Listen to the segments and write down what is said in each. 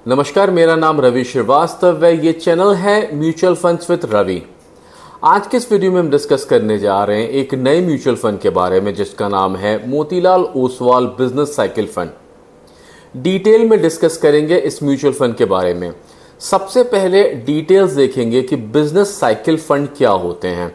नमस्कार, मेरा नाम रवि श्रीवास्तव है। ये चैनल है म्यूचुअल फंड्स विद रवि। आज के इस वीडियो में हम डिस्कस करने जा रहे हैं एक नए म्यूचुअल फंड के बारे में जिसका नाम है Motilal Oswal business cycle fund. Detail में डिस्कस करेंगे इस म्यूचुअल फंड के बारे में। सबसे पहले डिटेल्स देखेंगे कि बिजनेस साइकिल फंड क्या होते हैं,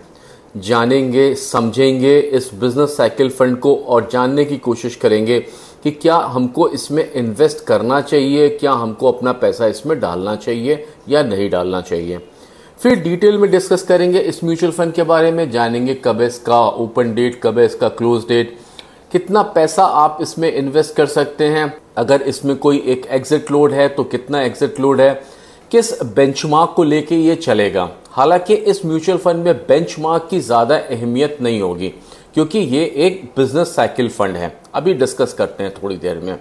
जानेंगे समझेंगे इस बिजनेस साइकिल फंड को और जानने की कोशिश करेंगे कि क्या हमको इसमें इन्वेस्ट करना चाहिए, क्या हमको अपना पैसा इसमें डालना चाहिए या नहीं डालना चाहिए। फिर डिटेल में डिस्कस करेंगे इस म्यूचुअल फंड के बारे में, जानेंगे कब है इसका ओपन डेट, कब है इसका क्लोज डेट, कितना पैसा आप इसमें इन्वेस्ट कर सकते हैं, अगर इसमें कोई एक एग्जिट लोड है तो कितना एग्जिट लोड है, किस बेंचमार्क को लेके ये चलेगा। हालांकि इस म्यूचुअल फंड में बेंचमार्क की ज़्यादा अहमियत नहीं होगी क्योंकि ये एक बिजनेस साइकिल फंड है। अभी डिस्कस करते हैं थोड़ी देर में।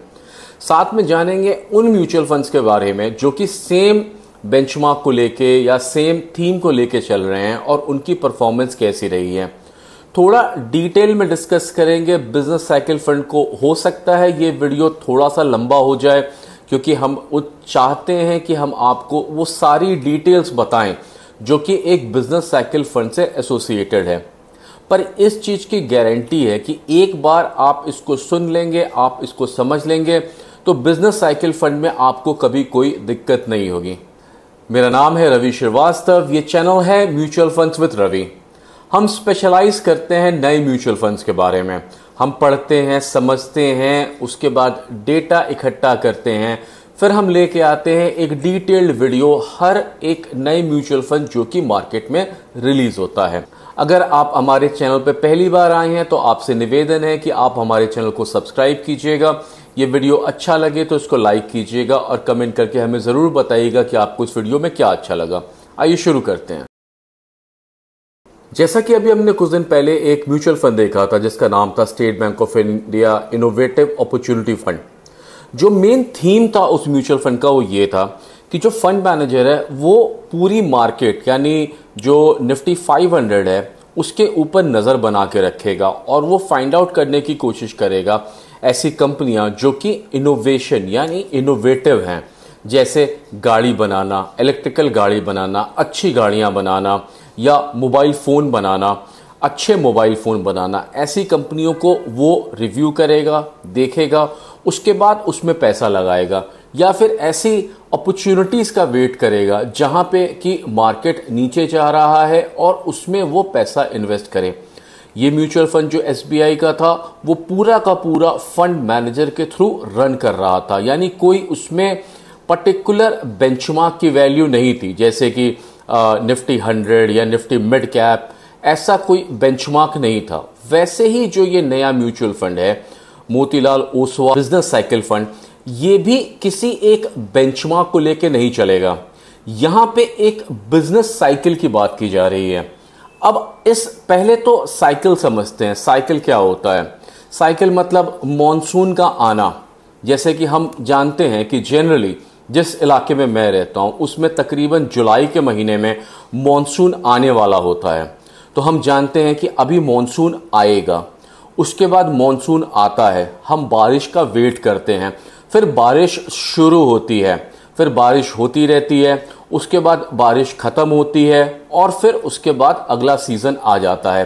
साथ में जानेंगे उन म्यूचुअल फंड्स के बारे में जो कि सेम बेंचमार्क को लेके या सेम थीम को लेके चल रहे हैं और उनकी परफॉर्मेंस कैसी रही है। थोड़ा डिटेल में डिस्कस करेंगे बिजनेस साइकिल फंड को। हो सकता है ये वीडियो थोड़ा सा लंबा हो जाए क्योंकि हम चाहते हैं कि हम आपको वो सारी डिटेल्स बताएं जो कि एक बिजनेस साइकिल फंड से एसोसिएटेड है। पर इस चीज की गारंटी है कि एक बार आप इसको सुन लेंगे, आप इसको समझ लेंगे तो बिजनेस साइकिल फंड में आपको कभी कोई दिक्कत नहीं होगी। मेरा नाम है रवि श्रीवास्तव, ये चैनल है म्यूचुअल फंड्स विद रवि। हम स्पेशलाइज करते हैं नए म्यूचुअल फंड्स के बारे में। हम पढ़ते हैं, समझते हैं, उसके बाद डेटा इकट्ठा करते हैं, फिर हम लेके आते हैं एक डिटेल्ड वीडियो हर एक नए म्यूचुअल फंड जो कि मार्केट में रिलीज होता है। अगर आप हमारे चैनल पर पहली बार आए हैं तो आपसे निवेदन है कि आप हमारे चैनल को सब्सक्राइब कीजिएगा। ये वीडियो अच्छा लगे तो इसको लाइक कीजिएगा और कमेंट करके हमें जरूर बताइएगा कि आपको इस वीडियो में क्या अच्छा लगा। आइए शुरू करते हैं। जैसा कि अभी हमने कुछ दिन पहले एक म्यूचुअल फंड देखा था जिसका नाम था state bank of India innovative opportunity fund. जो मेन थीम था उस म्यूचुअल फंड का वो ये था कि जो फंड मैनेजर है वो पूरी मार्केट यानी जो निफ्टी 500 है उसके ऊपर नजर बना के रखेगा और वो फाइंड आउट करने की कोशिश करेगा ऐसी कंपनियां जो कि इनोवेशन यानी इनोवेटिव हैं, जैसे गाड़ी बनाना, इलेक्ट्रिकल गाड़ी बनाना, अच्छी गाड़ियां बनाना या मोबाइल फोन बनाना, अच्छे मोबाइल फोन बनाना। ऐसी कंपनियों को वो रिव्यू करेगा, देखेगा, उसके बाद उसमें पैसा लगाएगा या फिर ऐसी अपॉर्चुनिटीज का वेट करेगा जहां पे कि मार्केट नीचे जा रहा है और उसमें वो पैसा इन्वेस्ट करे। ये म्यूचुअल फंड जो एसबीआई का था वो पूरा का पूरा फंड मैनेजर के थ्रू रन कर रहा था, यानी कोई उसमें पर्टिकुलर बेंचमार्क की वैल्यू नहीं थी जैसे कि निफ्टी 100 या निफ्टी मिड कैप, ऐसा कोई बेंचमार्क नहीं था। वैसे ही जो ये नया म्यूचुअल फंड है Motilal Oswal business cycle fund, ये भी किसी एक बेंचमार्क को लेके नहीं चलेगा। यहां पे एक बिजनेस साइकिल की बात की जा रही है। अब इस पहले तो साइकिल समझते हैं। साइकिल क्या होता है? साइकिल मतलब मॉनसून का आना। जैसे कि हम जानते हैं कि जनरली जिस इलाके में मैं रहता हूं उसमें तकरीबन जुलाई के महीने में मॉनसून आने वाला होता है। तो हम जानते हैं कि अभी मॉनसून आएगा, उसके बाद मॉनसून आता है, हम बारिश का वेट करते हैं, फिर बारिश शुरू होती है, फिर बारिश होती रहती है, उसके बाद बारिश खत्म होती है और फिर उसके बाद अगला सीजन आ जाता है।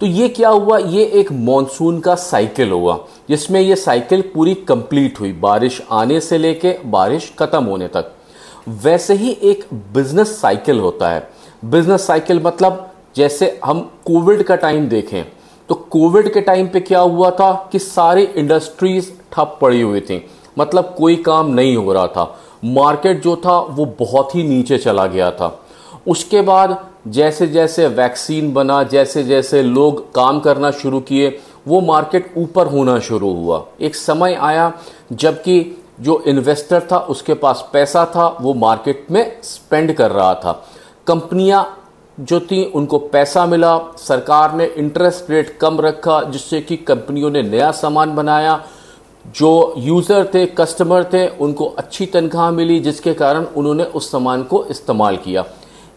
तो ये क्या हुआ? ये एक मॉनसून का साइकिल हुआ जिसमें ये साइकिल पूरी कंप्लीट हुई, बारिश आने से लेके बारिश खत्म होने तक। वैसे ही एक बिजनेस साइकिल होता है। बिजनेस साइकिल मतलब जैसे हम कोविड का टाइम देखें तो कोविड के टाइम पे क्या हुआ था कि सारी इंडस्ट्रीज ठप पड़ी हुई थी, मतलब कोई काम नहीं हो रहा था, मार्केट जो था वो बहुत ही नीचे चला गया था। उसके बाद जैसे जैसे वैक्सीन बना, जैसे जैसे लोग काम करना शुरू किए, वो मार्केट ऊपर होना शुरू हुआ। एक समय आया जबकि जो इन्वेस्टर था उसके पास पैसा था, वो मार्केट में स्पेंड कर रहा था। कंपनियां जो थी उनको पैसा मिला, सरकार ने इंटरेस्ट रेट कम रखा जिससे कि कंपनियों ने नया सामान बनाया, जो यूजर थे, कस्टमर थे, उनको अच्छी तनख्वाह मिली जिसके कारण उन्होंने उस सामान को इस्तेमाल किया।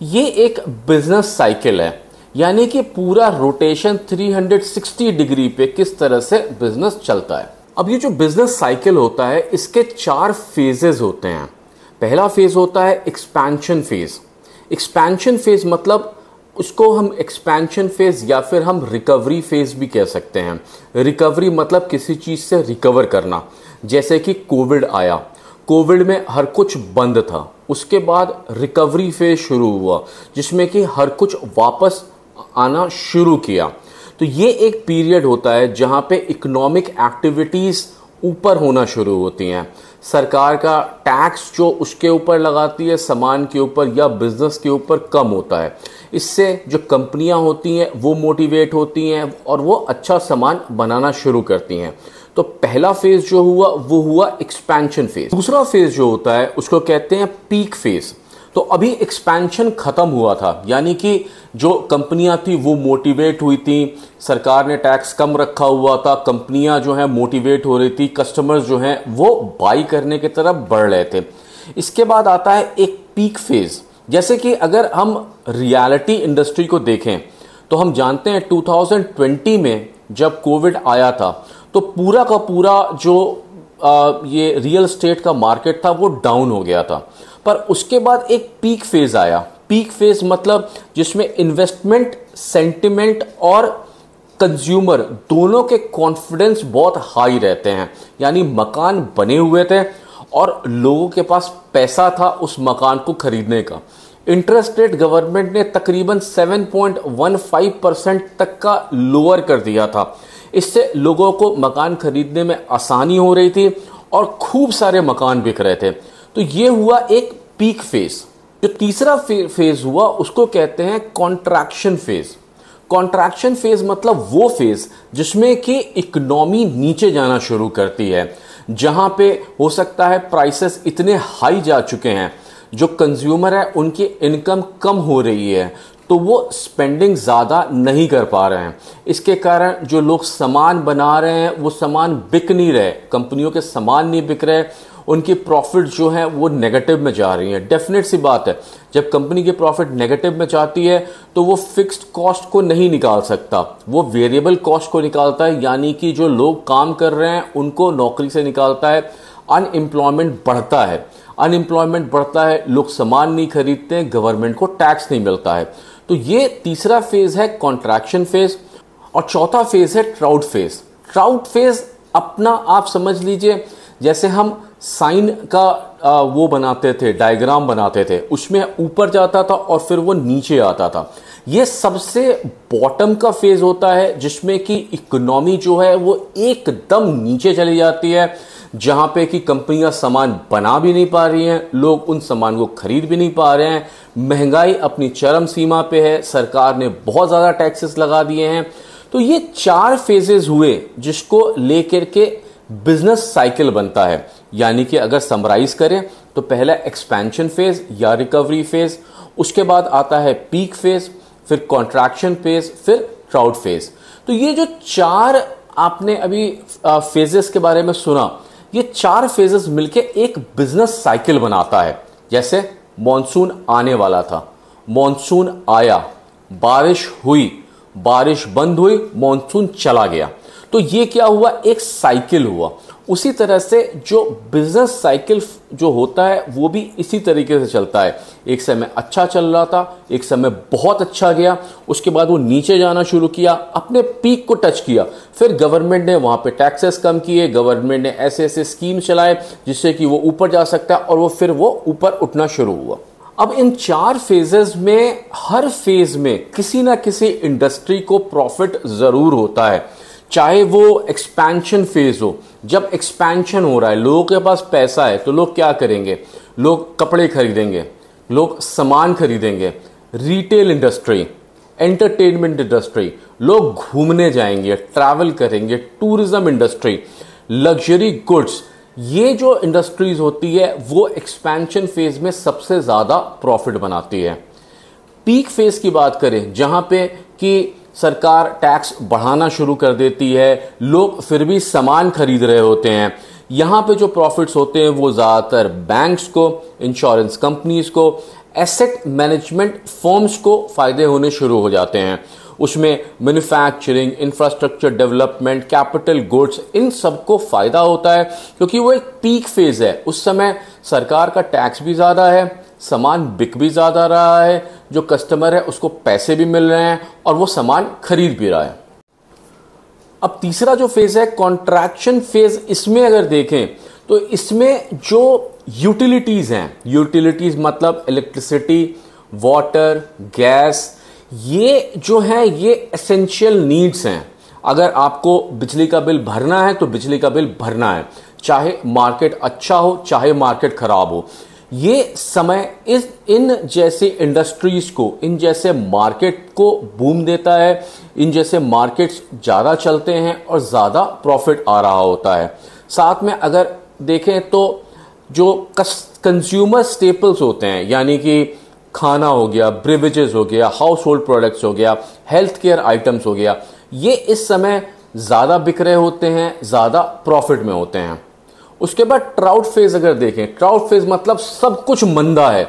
ये एक बिजनेस साइकिल है, यानी कि पूरा रोटेशन 360 डिग्री पे किस तरह से बिजनेस चलता है। अब ये जो बिजनेस साइकिल होता है इसके 4 फेजेस होते हैं। पहला फेज होता है एक्सपेंशन फेज। एक्सपेंशन फेज मतलब उसको हम एक्सपेंशन फेज या फिर हम रिकवरी फेज भी कह सकते हैं। रिकवरी मतलब किसी चीज से रिकवर करना, जैसे कि कोविड आया, कोविड में हर कुछ बंद था, उसके बाद रिकवरी फेज शुरू हुआ जिसमें कि हर कुछ वापस आना शुरू किया। तो ये एक पीरियड होता है जहां पे इकोनॉमिक एक्टिविटीज ऊपर होना शुरू होती हैं। सरकार का टैक्स जो उसके ऊपर लगाती है सामान के ऊपर या बिजनेस के ऊपर कम होता है। इससे जो कंपनियां होती हैं वो मोटिवेट होती हैं और वो अच्छा सामान बनाना शुरू करती हैं। तो पहला फेज जो हुआ वो हुआ एक्सपेंशन फेज। दूसरा फेज जो होता है उसको कहते हैं पीक फेज। तो अभी एक्सपेंशन खत्म हुआ था, यानी कि जो कंपनियां थी वो मोटिवेट हुई थी, सरकार ने टैक्स कम रखा हुआ था, कंपनियां जो है मोटिवेट हो रही थी, कस्टमर्स जो हैं वो बाई करने की तरफ बढ़ रहे थे। इसके बाद आता है एक पीक फेज। जैसे कि अगर हम रियलिटी इंडस्ट्री को देखें तो हम जानते हैं 2020 में जब कोविड आया था तो पूरा का पूरा जो ये रियल एस्टेट का मार्केट था वो डाउन हो गया था। पर उसके बाद एक पीक फेज आया। पीक फेज मतलब जिसमें इन्वेस्टमेंट सेंटिमेंट और कंज्यूमर दोनों के कॉन्फिडेंस बहुत हाई रहते हैं, यानी मकान बने हुए थे और लोगों के पास पैसा था उस मकान को खरीदने का। इंटरेस्ट रेट गवर्नमेंट ने तकरीबन 7.15% तक का लोअर कर दिया था। इससे लोगों को मकान खरीदने में आसानी हो रही थी और खूब सारे मकान बिक रहे थे। तो ये हुआ एक पीक फेज। जो तीसरा फेज हुआ उसको कहते हैं कॉन्ट्रैक्शन फेज। कॉन्ट्रैक्शन फेज मतलब वो फेज जिसमें कि इकोनॉमी नीचे जाना शुरू करती है, जहां पे हो सकता है प्राइसेस इतने हाई जा चुके हैं, जो कंज्यूमर है उनकी इनकम कम हो रही है तो वो स्पेंडिंग ज़्यादा नहीं कर पा रहे हैं। इसके कारण जो लोग सामान बना रहे हैं वो सामान बिक नहीं रहे, कंपनियों के सामान नहीं बिक रहे, उनकी प्रॉफिट जो है वो नेगेटिव में जा रही है। डेफिनेट सी बात है, जब कंपनी की प्रॉफिट नेगेटिव में जाती है तो वो फिक्स्ड कॉस्ट को नहीं निकाल सकता, वो वेरिएबल कॉस्ट को निकालता है, यानी कि जो लोग काम कर रहे हैं उनको नौकरी से निकालता है। अनएम्प्लॉयमेंट बढ़ता है, अनएम्प्लॉयमेंट बढ़ता है, लोग सामान नहीं खरीदते हैं, गवर्नमेंट को टैक्स नहीं मिलता है। तो ये तीसरा फेज है कॉन्ट्रैक्शन फेज। और चौथा फेज है ट्राउट फेज। ट्राउट फेज अपना आप समझ लीजिए जैसे हम साइन का वो बनाते थे, डायग्राम बनाते थे, उसमें ऊपर जाता था और फिर वो नीचे आता था। ये सबसे बॉटम का फेज होता है जिसमें कि इकोनॉमी जो है वो एकदम नीचे चली जाती है, जहां पे कि कंपनियां सामान बना भी नहीं पा रही हैं, लोग उन सामान को खरीद भी नहीं पा रहे हैं, महंगाई अपनी चरम सीमा पे है, सरकार ने बहुत ज्यादा टैक्सेस लगा दिए हैं। तो ये 4 फेजेस हुए जिसको लेकर के बिजनेस साइकिल बनता है। यानी कि अगर समराइज करें तो पहला एक्सपेंशन फेज या रिकवरी फेज, उसके बाद आता है पीक फेज, फिर कॉन्ट्रैक्शन फेज, फिर ट्राउट फेज। तो ये जो 4 आपने अभी फेजेस के बारे में सुना, ये 4 फेजेस मिलके एक बिजनेस साइकिल बनाता है। जैसे मॉनसून आने वाला था, मॉनसून आया, बारिश हुई, बारिश बंद हुई, मॉनसून चला गया। तो ये क्या हुआ, एक साइकिल हुआ। उसी तरह से जो बिजनेस साइकिल जो होता है वो भी इसी तरीके से चलता है। एक समय अच्छा चल रहा था, एक समय बहुत अच्छा गया, उसके बाद वो नीचे जाना शुरू किया, अपने पीक को टच किया, फिर गवर्नमेंट ने वहां पे टैक्सेस कम किए, गवर्नमेंट ने ऐसे ऐसे स्कीम चलाए जिससे कि वो ऊपर जा सकता है और वो फिर वो ऊपर उठना शुरू हुआ। अब इन 4 फेजेस में हर फेज में किसी ना किसी इंडस्ट्री को प्रॉफिट जरूर होता है, चाहे वो एक्सपेंशन फेज हो। जब एक्सपेंशन हो रहा है, लोगों के पास पैसा है, तो लोग क्या करेंगे, लोग कपड़े खरीदेंगे, लोग सामान खरीदेंगे, रिटेल इंडस्ट्री, एंटरटेनमेंट इंडस्ट्री, लोग घूमने जाएंगे, ट्रैवल करेंगे, टूरिज्म इंडस्ट्री, लग्जरी गुड्स, ये जो इंडस्ट्रीज होती है वो एक्सपेंशन फेज में सबसे ज्यादा प्रॉफिट बनाती है। पीक फेज की बात करें जहां पे कि सरकार टैक्स बढ़ाना शुरू कर देती है, लोग फिर भी सामान खरीद रहे होते हैं, यहां पे जो प्रॉफिट्स होते हैं वो ज्यादातर बैंक्स को, इंश्योरेंस कंपनीज को, एसेट मैनेजमेंट फर्म्स को फायदे होने शुरू हो जाते हैं। उसमें manufacturing, infrastructure development, capital goods, इन सबको फायदा होता है क्योंकि वो एक पीक फेज है। उस समय सरकार का टैक्स भी ज्यादा है, सामान बिक भी ज्यादा रहा है, जो कस्टमर है उसको पैसे भी मिल रहे हैं और वो सामान खरीद भी रहा है। अब तीसरा जो फेज है कॉन्ट्रैक्शन फेज, इसमें अगर देखें तो इसमें जो यूटिलिटीज हैं, यूटिलिटीज मतलब इलेक्ट्रिसिटी, वाटर, गैस, ये जो है ये एसेंशियल नीड्स हैं। अगर आपको बिजली का बिल भरना है तो बिजली का बिल भरना है, चाहे मार्केट अच्छा हो चाहे मार्केट खराब हो। ये समय इन जैसे इंडस्ट्रीज को, इन जैसे मार्केट को बूम देता है, इन जैसे मार्केट्स ज्यादा चलते हैं और ज्यादा प्रॉफिट आ रहा होता है। साथ में अगर देखें तो जो कंज्यूमर स्टेपल्स होते हैं, यानी कि खाना हो गया, ब्रेवेजेस हो गया, हाउस होल्ड प्रोडक्ट्स हो गया, हेल्थ केयर आइटम्स हो गया, ये इस समय ज्यादा बिक रहे होते हैं, ज्यादा प्रॉफिट में होते हैं। उसके बाद ट्राउट फेज अगर देखें, ट्राउट फेज मतलब सब कुछ मंदा है,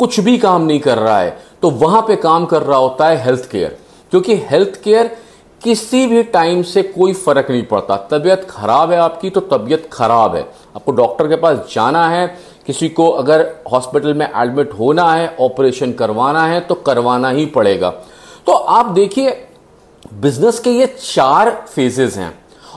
कुछ भी काम नहीं कर रहा है, तो वहां पे काम कर रहा होता है हेल्थ केयर, क्योंकि हेल्थ केयर किसी भी टाइम से कोई फर्क नहीं पड़ता। तबीयत खराब है आपकी तो तबीयत खराब है, आपको डॉक्टर के पास जाना है, किसी को अगर हॉस्पिटल में एडमिट होना है, ऑपरेशन करवाना है तो करवाना ही पड़ेगा। तो आप देखिए बिजनेस के ये 4 फेजेस हैं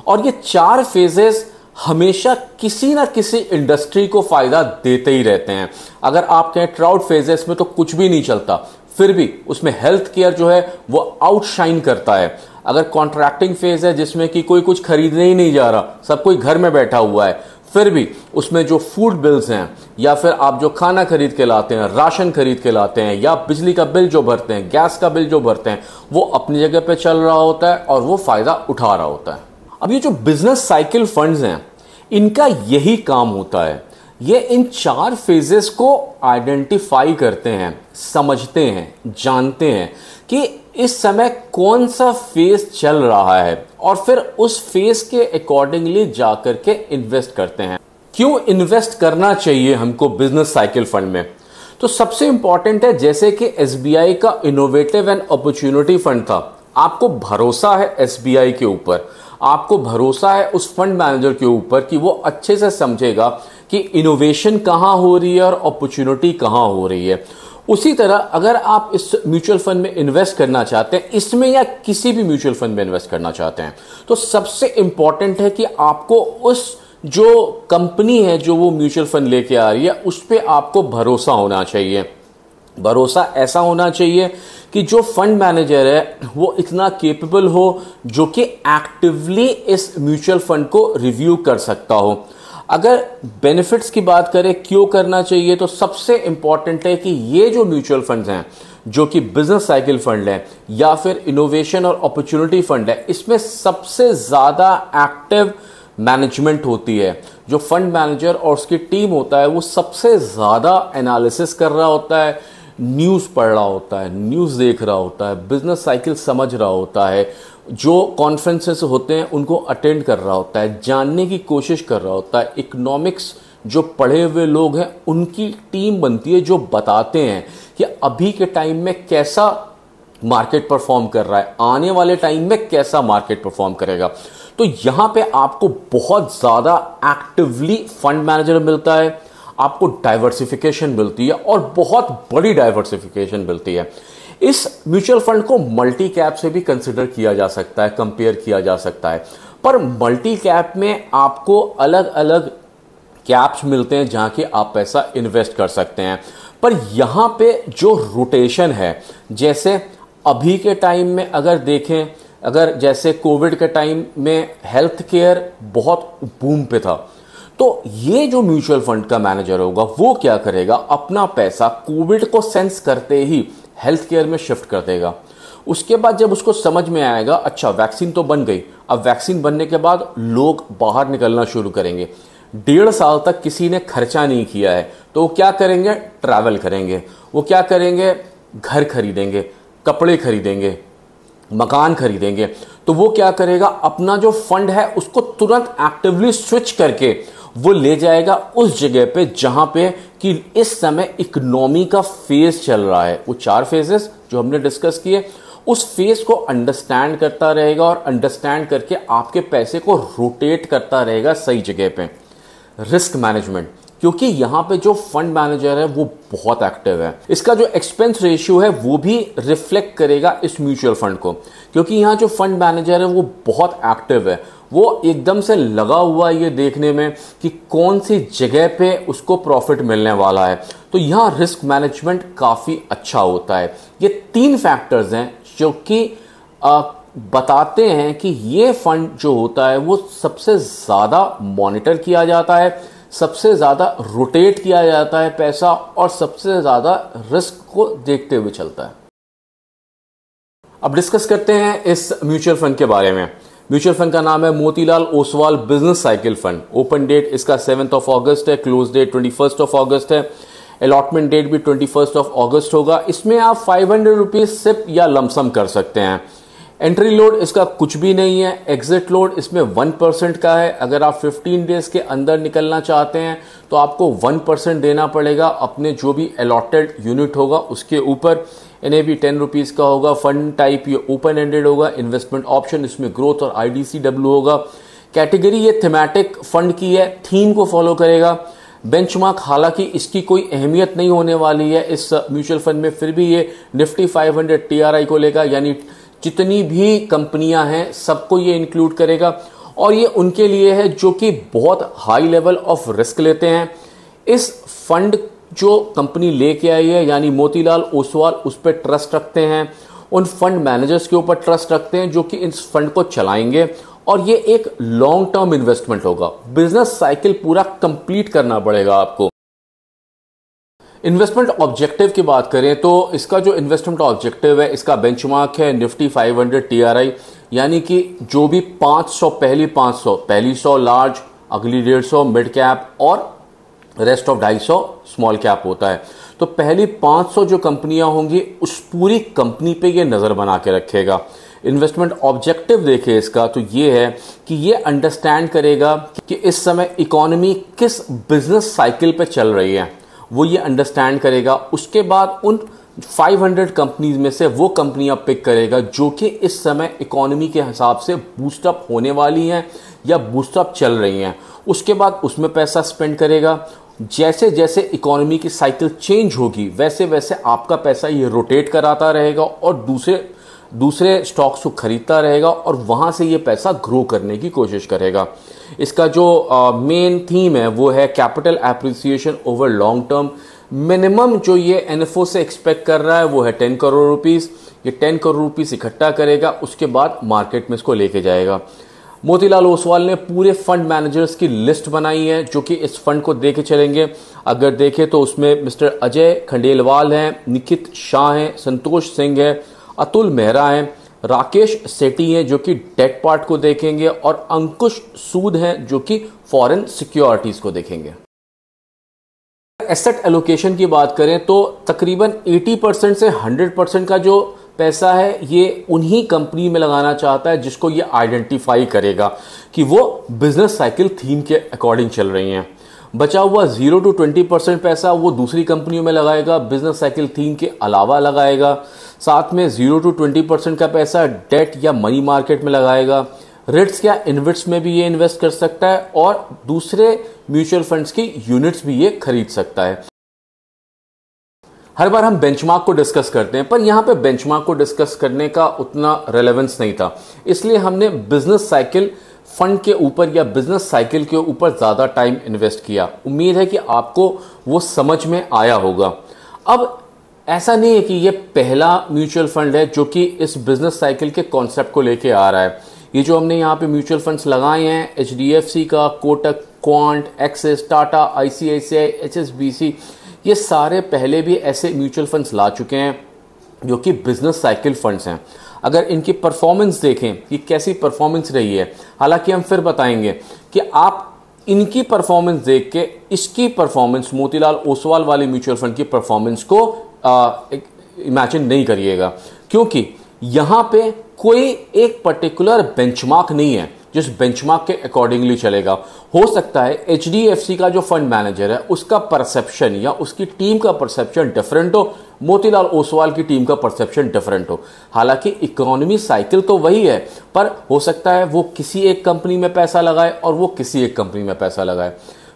और ये 4 फेजेस हमेशा किसी ना किसी इंडस्ट्री को फायदा देते ही रहते हैं। अगर आप कहें ट्राउट फेजेस में तो कुछ भी नहीं चलता, फिर भी उसमें हेल्थ केयर जो है वो आउटशाइन करता है। अगर कॉन्ट्रैक्टिंग फेज है जिसमें कि कोई कुछ खरीदने ही नहीं जा रहा, सब कोई घर में बैठा हुआ है, फिर भी उसमें जो फूड बिल्स हैं या फिर आप जो खाना खरीद के लाते हैं, राशन खरीद के लाते हैं, या बिजली का बिल जो भरते हैं, गैस का बिल जो भरते हैं, वो अपनी जगह पे चल रहा होता है और वो फायदा उठा रहा होता है। अब ये जो बिजनेस साइकिल फंड्स हैं, इनका यही काम होता है, ये इन 4 फेजेस को आइडेंटिफाई करते हैं, समझते हैं, जानते हैं कि इस समय कौन सा फेज चल रहा है और फिर उस फेज के अकॉर्डिंगली जाकर के इन्वेस्ट करते हैं। क्यों इन्वेस्ट करना चाहिए हमको बिजनेस साइकिल फंड में? तो सबसे इंपॉर्टेंट है, जैसे कि एसबीआई का इनोवेटिव एंड अपॉर्चुनिटी फंड था, आपको भरोसा है एसबीआई के ऊपर, आपको भरोसा है उस फंड मैनेजर के ऊपर कि वो अच्छे से समझेगा कि इनोवेशन कहां हो रही है और अपॉर्चुनिटी कहां हो रही है। उसी तरह अगर आप इस म्यूचुअल फंड में इन्वेस्ट करना चाहते हैं, इसमें या किसी भी म्यूचुअल फंड में इन्वेस्ट करना चाहते हैं, तो सबसे इंपॉर्टेंट है कि आपको उस जो कंपनी है जो वो म्यूचुअल फंड लेके आ रही है उस पर आपको भरोसा होना चाहिए। भरोसा ऐसा होना चाहिए कि जो फंड मैनेजर है वो इतना केपेबल हो जो कि एक्टिवली इस म्यूचुअल फंड को रिव्यू कर सकता हो। अगर बेनिफिट्स की बात करें क्यों करना चाहिए, तो सबसे इंपॉर्टेंट है कि ये जो म्यूचुअल फंड्स हैं, जो कि बिजनेस साइकिल फंड है या फिर इनोवेशन और अपॉर्चुनिटी फंड है, इसमें सबसे ज्यादा एक्टिव मैनेजमेंट होती है। जो फंड मैनेजर और उसकी टीम होता है वो सबसे ज्यादा एनालिसिस कर रहा होता है, न्यूज पढ़ रहा होता है, न्यूज देख रहा होता है, बिजनेस साइकिल समझ रहा होता है, जो कॉन्फ्रेंसेस होते हैं उनको अटेंड कर रहा होता है, जानने की कोशिश कर रहा होता है। इकोनॉमिक्स जो पढ़े हुए लोग हैं उनकी टीम बनती है जो बताते हैं कि अभी के टाइम में कैसा मार्केट परफॉर्म कर रहा है, आने वाले टाइम में कैसा मार्केट परफॉर्म करेगा। तो यहां पे आपको बहुत ज्यादा एक्टिवली फंड मैनेजर मिलता है, आपको डाइवर्सिफिकेशन मिलती है और बहुत बड़ी डाइवर्सिफिकेशन मिलती है। इस म्यूचुअल फंड को मल्टी कैप से भी कंसिडर किया जा सकता है, कंपेयर किया जा सकता है, पर मल्टी कैप में आपको अलग अलग कैप्स मिलते हैं जहां के आप पैसा इन्वेस्ट कर सकते हैं। पर यहां पे जो रोटेशन है, जैसे अभी के टाइम में अगर देखें, अगर जैसे कोविड के टाइम में हेल्थ केयर बहुत बूम पे था, तो ये जो म्यूचुअल फंड का मैनेजर होगा वो क्या करेगा, अपना पैसा कोविड को सेंस करते ही हेल्थ केयर में शिफ्ट कर देगा। उसके बाद जब उसको समझ में आएगा अच्छा वैक्सीन तो बन गई, अब वैक्सीन बनने के बाद लोग बाहर निकलना शुरू करेंगे, 1.5 साल तक किसी ने खर्चा नहीं किया है, तो वो क्या करेंगे, ट्रैवल करेंगे, वो क्या करेंगे, घर खरीदेंगे, कपड़े खरीदेंगे, मकान खरीदेंगे। तो वो क्या करेगा, अपना जो फंड है उसको तुरंत एक्टिवली स्विच करके वो ले जाएगा उस जगह पे जहां पे कि इस समय इकोनॉमी का फेज चल रहा है। वो 4 फेजेस जो हमने डिस्कस किए उस फेस को अंडरस्टैंड करता रहेगा और अंडरस्टैंड करके आपके पैसे को रोटेट करता रहेगा सही जगह पे। रिस्क मैनेजमेंट, क्योंकि यहां पे जो फंड मैनेजर है वो बहुत एक्टिव है, इसका जो एक्सपेंस रेशियो है वो भी रिफ्लेक्ट करेगा इस म्यूचुअल फंड को, क्योंकि यहां जो फंड मैनेजर है वो बहुत एक्टिव है, वो एकदम से लगा हुआ है ये देखने में कि कौन सी जगह पे उसको प्रॉफिट मिलने वाला है। तो यहां रिस्क मैनेजमेंट काफी अच्छा होता है। ये 3 फैक्टर्स हैं जो कि बताते हैं कि ये फंड जो होता है वो सबसे ज्यादा मॉनिटर किया जाता है, सबसे ज्यादा रोटेट किया जाता है पैसा, और सबसे ज्यादा रिस्क को देखते हुए चलता है। अब डिस्कस करते हैं इस म्यूचुअल फंड के बारे में। म्यूचुअल फंड का नाम है Motilal Oswal business cycle fund. Open date इसका 7 अगस्त है, क्लोज डेट 21 अगस्त है, अलॉटमेंट डेट भी 21 अगस्त होगा। इसमें आप 500 रुपीज सिप या लमसम कर सकते हैं। एंट्री लोड इसका कुछ भी नहीं है। एग्जिट लोड इसमें 1% का है। अगर आप 15 डेज के अंदर निकलना चाहते हैं तो आपको 1% देना पड़ेगा अपने जो भी अलॉटेड यूनिट होगा उसके ऊपर। NAV 10 रुपीज का होगा। फंड टाइप ये ओपन एंडेड होगा। इन्वेस्टमेंट ऑप्शन इसमें ग्रोथ और IDCW होगा। कैटेगरी ये थीमेटिक फंड की है, थीम को फॉलो करेगा। बेंचमार्क हालांकि इसकी कोई अहमियत नहीं होने वाली है इस म्यूचुअल फंड में, फिर भी ये निफ्टी 500 TRI को लेगा, यानी जितनी भी कंपनियां हैं सबको ये इंक्लूड करेगा। और ये उनके लिए है जो कि बहुत हाई लेवल ऑफ रिस्क लेते हैं। इस फंड जो कंपनी लेके आई है यानी मोतीलाल ओसवाल, उस पर ट्रस्ट रखते हैं, उन फंड मैनेजर्स के ऊपर ट्रस्ट रखते हैं जो कि इस फंड को चलाएंगे, और ये एक लॉन्ग टर्म इन्वेस्टमेंट होगा। बिजनेस साइकिल पूरा कंप्लीट करना पड़ेगा आपको। इन्वेस्टमेंट ऑब्जेक्टिव की बात करें तो इसका जो इन्वेस्टमेंट ऑब्जेक्टिव है इसका बेंचमार्क है निफ्टी 500 TRI, यानी कि जो भी 500 पहली 100 लार्ज, अगली 150 मिड कैप और रेस्ट ऑफ 250 स्मॉल कैप होता है। तो पहली 500 जो कंपनियां होंगी उस पूरी कंपनी पे ये नजर बना के रखेगा। इन्वेस्टमेंट ऑब्जेक्टिव देखे इसका तो ये है कि ये अंडरस्टैंड करेगा कि इस समय इकोनॉमी किस बिजनेस साइकिल पे चल रही है, वो ये अंडरस्टैंड करेगा। उसके बाद उन 500 कंपनीज में से वो कंपनियां पिक करेगा जो कि इस समय इकोनॉमी के हिसाब से बूस्टअप होने वाली हैं या बूस्टअप चल रही हैं। उसके बाद उसमें पैसा स्पेंड करेगा। जैसे जैसे इकोनॉमी की साइकिल चेंज होगी वैसे वैसे आपका पैसा ये रोटेट कराता रहेगा और दूसरे स्टॉक्स को खरीदता रहेगा और वहां से ये पैसा ग्रो करने की कोशिश करेगा। इसका जो मेन थीम है वो है capital appreciation over long term. Minimum जो ये NFO से एक्सपेक्ट कर रहा है वो है 10 करोड़ रुपीस। ये 10 करोड़ रुपीस इकट्ठा करेगा, उसके बाद मार्केट में इसको लेके जाएगा। मोतीलाल ओसवाल ने पूरे फंड मैनेजर्स की लिस्ट बनाई है जो कि इस फंड को देके चलेंगे। अगर देखें तो उसमें मिस्टर अजय खंडेलवाल हैं, निखित शाह हैं, संतोष सिंह है, अतुल मेहरा हैं, राकेश सेठी हैं जो कि डेट पार्ट को देखेंगे, और अंकुश सूद हैं जो कि फॉरेन सिक्योरिटीज को देखेंगे। एसेट एलोकेशन की बात करें तो तकरीबन 80% से 100% का जो पैसा है ये उन्हीं कंपनी में लगाना चाहता है जिसको ये आइडेंटिफाई करेगा कि वो बिजनेस साइकिल थीम के अकॉर्डिंग चल रही हैं। बचा हुआ 0 to 20% पैसा वो दूसरी कंपनियों में लगाएगा, बिजनेस साइकिल थीम के अलावा लगाएगा। साथ में 0 to 20% का पैसा डेट या मनी मार्केट में लगाएगा। रिट्स या इन्वेट्स में भी ये इन्वेस्ट कर सकता है और दूसरे म्यूचुअल फंड्स की यूनिट्स भी ये खरीद सकता है। हर बार हम बेंचमार्क को डिस्कस करते हैं, पर यहां पे बेंचमार्क को डिस्कस करने का उतना रेलेवेंस नहीं था, इसलिए हमने बिजनेस साइकिल फंड के ऊपर या बिजनेस साइकिल के ऊपर ज्यादा टाइम इन्वेस्ट किया। उम्मीद है कि आपको वो समझ में आया होगा। अब ऐसा नहीं है कि ये पहला म्यूचुअल फंड है जो कि इस बिजनेस साइकिल के कॉन्सेप्ट को लेके आ रहा है। ये जो हमने यहाँ पे म्यूचुअल फंड्स लगाए हैं, HDFC का, Kotak, quant, axis, Tata, ICICI, HSBC, ये सारे पहले भी ऐसे म्यूचुअल फंड्स ला चुके हैं जो कि बिजनेस साइकिल फंड्स हैं। अगर इनकी परफॉर्मेंस देखें कि कैसी परफॉर्मेंस रही है, हालांकि हम फिर बताएंगे कि आप इनकी परफॉर्मेंस देख के इसकी परफॉर्मेंस, मोतीलाल ओसवाल वाले म्यूचुअल फंड की परफॉर्मेंस को इमेजिन नहीं करिएगा, क्योंकि यहां पे कोई एक पर्टिकुलर बेंचमार्क नहीं है जिस बेंचमार्क के अकॉर्डिंगली चलेगा। हो सकता है HDFC का जो फंड मैनेजर है उसका परसेप्शन या उसकी टीम का परसेप्शन डिफरेंट हो, मोतीलाल ओसवाल की टीम का परसेप्शन डिफरेंट हो। हालांकि इकोनॉमी साइकिल तो वही है, पर हो सकता है वो किसी एक कंपनी में पैसा लगाए और वो किसी एक कंपनी में पैसा लगाए।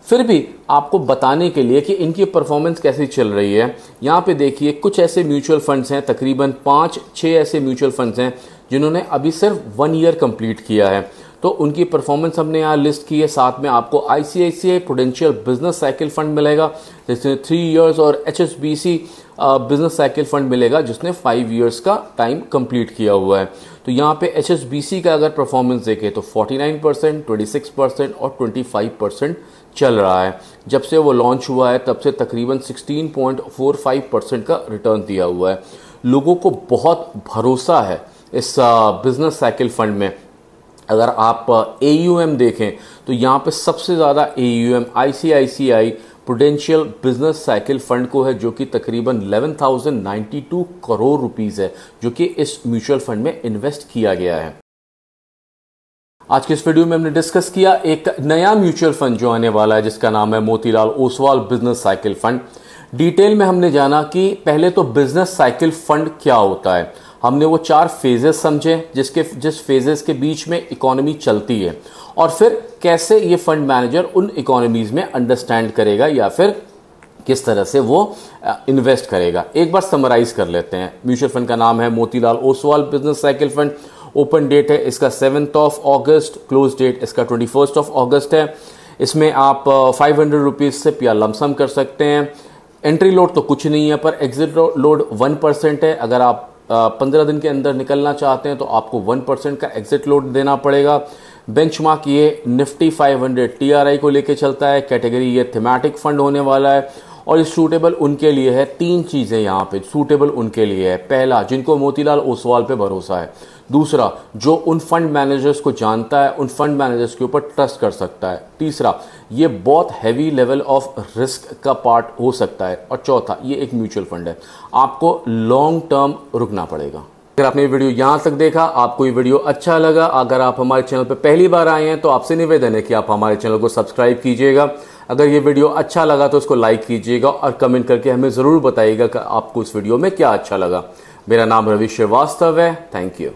फिर भी आपको बताने के लिए कि इनकी परफॉर्मेंस कैसी चल रही है, यहाँ पे देखिए कुछ ऐसे म्यूचुअल फंड्स हैं, तकरीबन 5-6 ऐसे म्यूचुअल फंड्स हैं जिन्होंने अभी सिर्फ 1 ईयर कंप्लीट किया है, तो उनकी परफॉर्मेंस हमने यहाँ लिस्ट की है। साथ में आपको ICICI prudential business cycle fund मिलेगा जिसने 3 इयर्स और एचएसबीसी बिजनेस साइकिल फंड मिलेगा जिसने 5 इयर्स का टाइम कंप्लीट किया हुआ है। तो यहाँ पे एचएसबीसी का अगर परफॉर्मेंस देखें तो 49%, 26% और 25% चल रहा है। जब से वो लॉन्च हुआ है तब से तकरीबन 16.45% का रिटर्न दिया हुआ है। लोगों को बहुत भरोसा है इस बिजनेस साइकिल फंड में। अगर आप AUM देखें तो यहाँ पे सबसे ज़्यादा AUM ICICI prudential business cycle fund को है, जो कि तकरीबन 11,092 करोड़ रुपीस है जो कि इस म्यूचुअल फंड में इन्वेस्ट किया गया है। आज के इस वीडियो में हमने डिस्कस किया एक नया म्यूचुअल फंड जो आने वाला है जिसका नाम है Motilal Oswal business cycle fund. Detail में हमने जाना कि पहले तो बिजनेस साइकिल फंड क्या होता है, हमने वो 4 फेजेस समझे जिस फेजेस के बीच में इकोनॉमी चलती है, और फिर कैसे ये फंड मैनेजर उन इकोनॉमीज में अंडरस्टैंड करेगा या फिर किस तरह से वो इन्वेस्ट करेगा। एक बार समराइज कर लेते हैं। म्यूचुअल फंड का नाम है Motilal Oswal business cycle fund. Open date है इसका 7th of August, close date इसका 21st ऑफ अगस्त है। इसमें आप 500 रुपीज से या लमसम कर सकते हैं। एंट्री लोड तो कुछ नहीं है, पर एग्जिट लोड 1% है। अगर आप 15 दिन के अंदर निकलना चाहते हैं तो आपको 1% का एग्जिट लोड देना पड़ेगा। बेंचमार्क ये निफ्टी 500 TRI को लेके चलता है। कैटेगरी ये थीमेटिक फंड होने वाला है और ये सूटेबल उनके लिए है। 3 चीजें यहाँ पे सूटेबल उनके लिए है। पहला, जिनको मोतीलाल ओसवाल पे भरोसा है। दूसरा, जो उन फंड मैनेजर्स को जानता है, उन फंड मैनेजर्स के ऊपर ट्रस्ट कर सकता है। तीसरा, ये बहुत हैवी लेवल ऑफ रिस्क का पार्ट हो सकता है। और चौथा, ये एक म्यूचुअल फंड है, आपको लॉन्ग टर्म रुकना पड़ेगा। अगर आपने ये वीडियो यहाँ तक देखा, आपको ये वीडियो अच्छा लगा, अगर आप हमारे चैनल पर पहली बार आए हैं तो आपसे निवेदन है कि आप हमारे चैनल को सब्सक्राइब कीजिएगा। अगर ये वीडियो अच्छा लगा तो उसको लाइक कीजिएगा और कमेंट करके हमें ज़रूर बताइएगा कि आपको इस वीडियो में क्या अच्छा लगा। मेरा नाम रवि श्रीवास्तव है। Thank you.